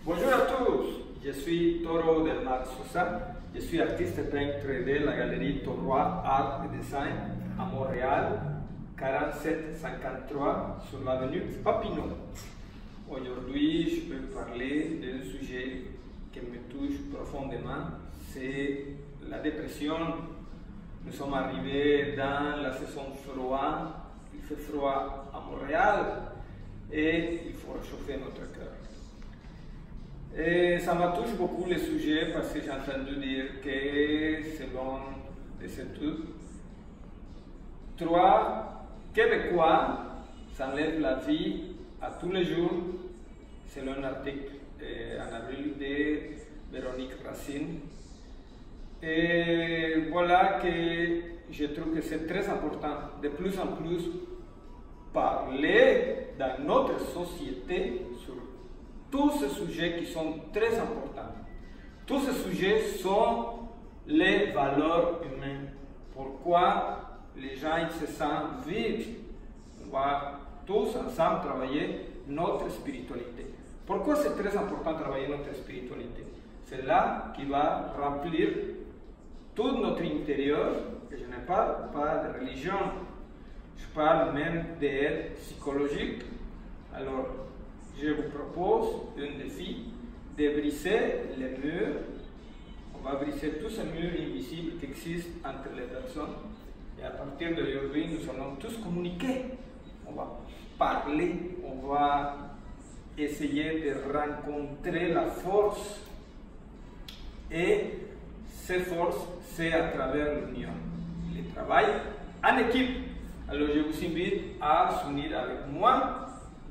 Bonjour à tous, je suis Toro del Mar Sosa, je suis artiste peintre de la galerie Torois Art et Design à Montréal, 4753 sur l'avenue Papineau. Aujourd'hui, je peux parler d'un sujet qui me touche profondément, c'est la dépression. Nous sommes arrivés dans la saison froide, il fait froid à Montréal et il faut réchauffer notre cœur. Et ça me touche beaucoup le sujet parce que j'ai entendu dire que selon les études, 3 Québécois s'enlèvent la vie à tous les jours, selon un article en avril de Véronique Racine. Et voilà que je trouve que c'est très important de plus en plus parler dans notre société sur tous ces sujets qui sont très importants. Tous ces sujets sont les valeurs humaines. Pourquoi les gens ils se sentent vides? On va tous ensemble travailler notre spiritualité. Pourquoi c'est très important de travailler notre spiritualité? C'est là qui va remplir tout notre intérieur. Et je ne parle pas de religion, je parle même d'aide psychologique. Alors, je vous propose un défi de briser les murs. On va briser tous ces murs invisibles qui existent entre les personnes. Et à partir d'aujourd'hui, nous allons tous communiquer. On va parler, on va essayer de rencontrer la force. Et cette force, c'est à travers l'union. Le travail en équipe. Alors je vous invite à s'unir avec moi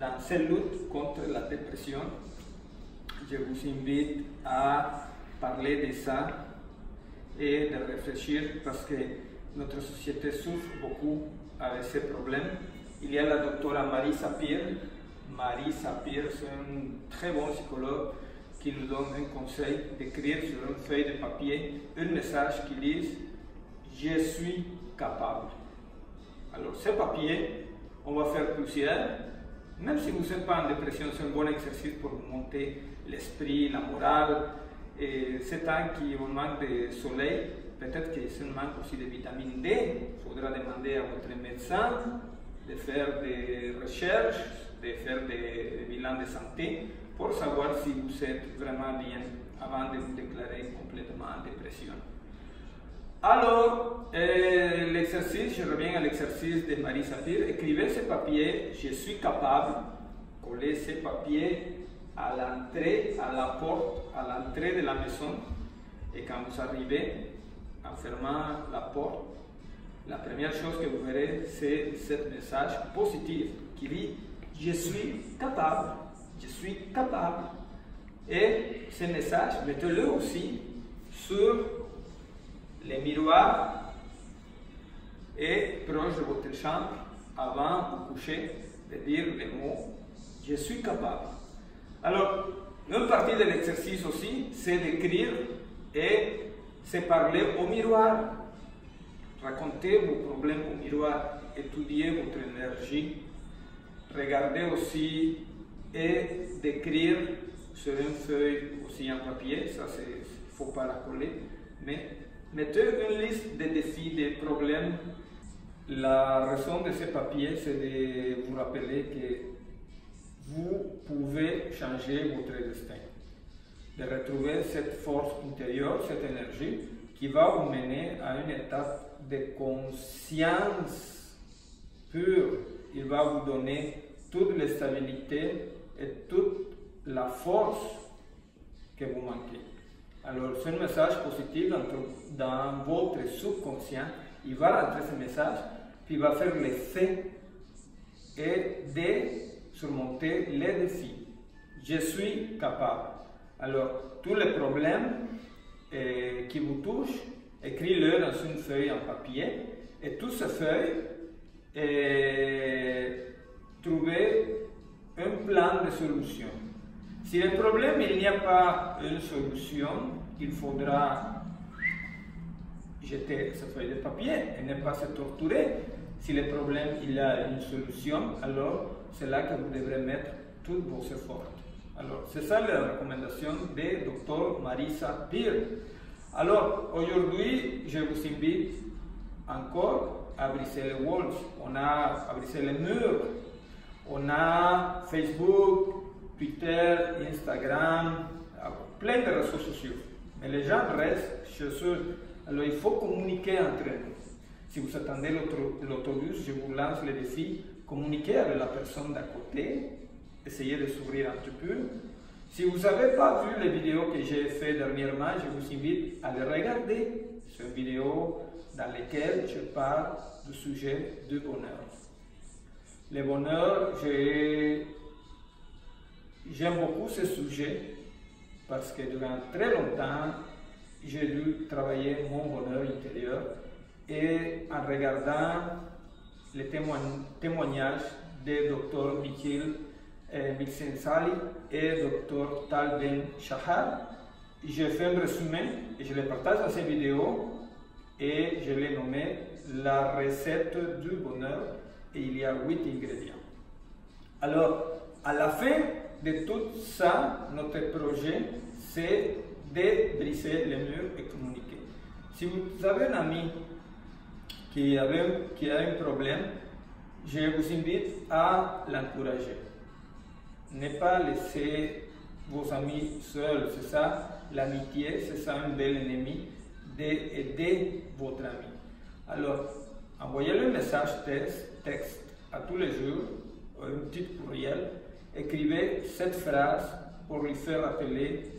dans cette lutte contre la dépression. Je vous invite à parler de ça et de réfléchir parce que notre société souffre beaucoup avec ces problèmes. Il y a la docteure Marie Sapir. Marie Sapir, c'est un très bon psychologue qui nous donne un conseil d'écrire sur une feuille de papier un message qui dit « Je suis capable ». Alors, ce papier, on va faire plusieurs. Même si vous n'êtes pas en dépression, c'est un bon exercice pour monter l'esprit, la morale. Et ces temps qui on manque de soleil, peut-être que c'est un manque aussi de vitamine D. Il faudra demander à votre médecin de faire des recherches, de faire des bilans de santé pour savoir si vous êtes vraiment bien avant de vous déclarer complètement en dépression. Alors, l'exercice, je reviens à l'exercice de Marie Sapir. Écrivez ce papier, je suis capable, collez ce papier à l'entrée, à la porte, à l'entrée de la maison. Et quand vous arrivez, en fermant la porte, la première chose que vous verrez, c'est ce message positif qui dit « Je suis capable, je suis capable ». Et ce message, mettez-le aussi sur les miroirs et proche de votre chambre avant de coucher, de dire les mots « Je suis capable ». Alors, une partie de l'exercice aussi, c'est d'écrire et c'est parler au miroir. Racontez vos problèmes au miroir, étudiez votre énergie, regardez aussi et d'écrire sur une feuille aussi en papier, ça il ne faut pas la coller, mais mettez une liste de défis, des problèmes. La raison de ce papier, c'est de vous rappeler que vous pouvez changer votre destin, de retrouver cette force intérieure, cette énergie qui va vous mener à une étape de conscience pure. Il va vous donner toute la stabilité et toute la force que vous manquez. Alors, c'est un message positif dans votre subconscient. Il va rentrer ce message, puis il va faire l'effet et de surmonter les défis. Je suis capable. Alors, tous les problèmes qui vous touchent, écrivez-le dans une feuille en papier. Et toutes ces feuilles, trouvez un plan de solution. Si le problème, il n'y a pas une solution, il faudra jeter cette feuille de papier et ne pas se torturer. Si le problème, il a une solution, alors c'est là que vous devrez mettre tous vos efforts. Alors, c'est ça la recommandation de Dr. Marisa Peer. Alors, aujourd'hui, je vous invite encore à briser les walls, à briser les murs. On a Facebook, Twitter, Instagram, plein de réseaux sociaux. Mais les gens restent chez eux. Alors, il faut communiquer entre nous. Si vous attendez l'autobus, je vous lance le défi, communiquer avec la personne d'à côté, essayez de s'ouvrir un petit peu. Si vous n'avez pas vu les vidéos que j'ai faites dernièrement, je vous invite à les regarder. C'est une vidéo dans laquelle je parle du sujet du bonheur. Le bonheur, j'aime beaucoup ce sujet parce que durant très longtemps, j'ai dû travailler mon bonheur intérieur et en regardant les témoignages de Dr. Michiel Csikszentmihalyi et Dr. Tal Ben-Shahar, j'ai fait un résumé et je le partage dans cette vidéo et je l'ai nommé la recette du bonheur et il y a 8 ingrédients. Alors, à la fin de tout ça, notre projet, c'est de briser les murs et communiquer. Si vous avez un ami qui a un problème, je vous invite à l'encourager. Ne pas laisser vos amis seuls, c'est ça l'amitié, c'est ça un bel ennemi, d'aider votre ami. Alors, envoyez-le un message texte à tous les jours, un petit courriel, écrivez cette phrase pour lui faire rappeler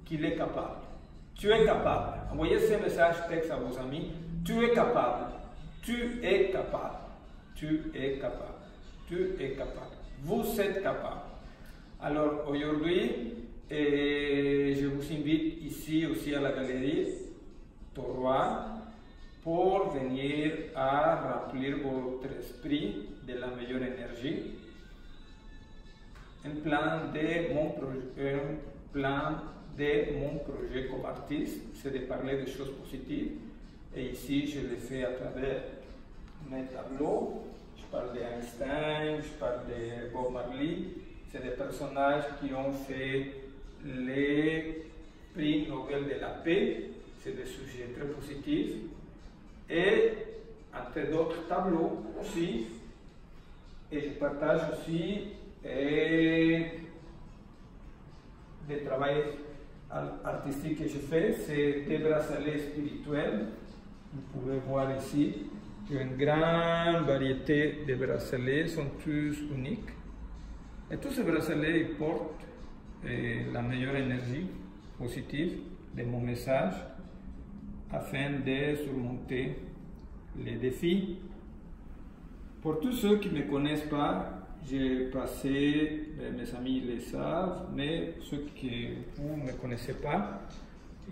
qu'il est capable. Tu es capable. Envoyez ce message texte à vos amis. Tu es capable. Tu es capable. Tu es capable. Tu es capable. Vous êtes capable. Alors aujourd'hui, je vous invite ici aussi à la galerie Torroy pour venir à remplir votre esprit de la meilleure énergie. Un plan de mon projet comme artiste, c'est de parler des choses positives. Et ici, je le fais à travers mes tableaux. Je parle d'Einstein, je parle de Bob Marley. C'est des personnages qui ont fait les prix Nobel de la paix. C'est des sujets très positifs. Et entre d'autres tableaux aussi. Et je partage aussi des travaux artistiques que je fais. C'est des bracelets spirituels. Vous pouvez voir ici. Il y a une grande variété de bracelets, sont tous uniques. Et tous ces bracelets ils portent la meilleure énergie positive de mon message afin de surmonter les défis. Pour tous ceux qui ne me connaissent pas, j'ai passé, mes amis le savent, mais ceux qui vous ne me connaissez pas,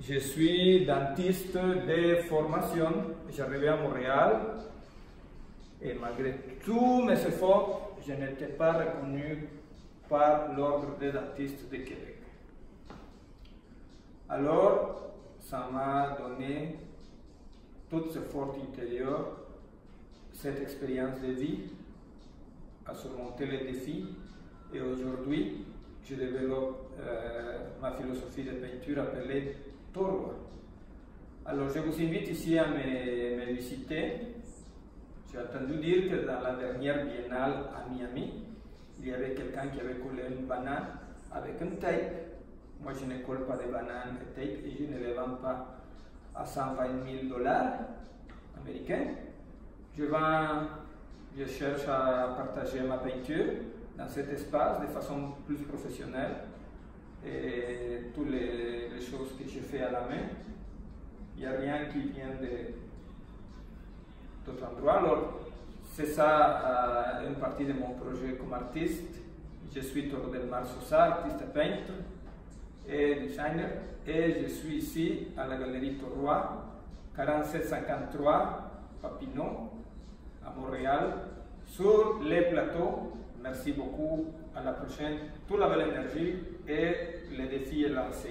je suis dentiste de formation. J'arrivais à Montréal et malgré tous mes efforts, je n'étais pas reconnu par l'ordre des dentistes de Québec. Alors, ça m'a donné toute cette force intérieure, cette expérience de vie, à surmonter les défis. Et aujourd'hui, je développe ma philosophie de peinture appelée Torroy. Alors, je vous invite ici à me visiter. J'ai entendu dire que dans la dernière biennale à Miami, il y avait quelqu'un qui avait collé une banane avec un tape. Moi, je ne colle pas de banane et tape et je ne les vends pas à 120 000 $ américains. Je cherche à partager ma peinture dans cet espace de façon plus professionnelle et toutes les choses que je fais à la main. Il n'y a rien qui vient d'autres endroits. Alors, c'est ça une partie de mon projet comme artiste. Je suis Toro-Delmar Sosa, artiste peintre et designer. Et je suis ici à la galerie Torroy, 4753 Papineau, à Montréal, sur les plateaux. Merci beaucoup. À la prochaine. Toute la belle énergie et le défi est lancé.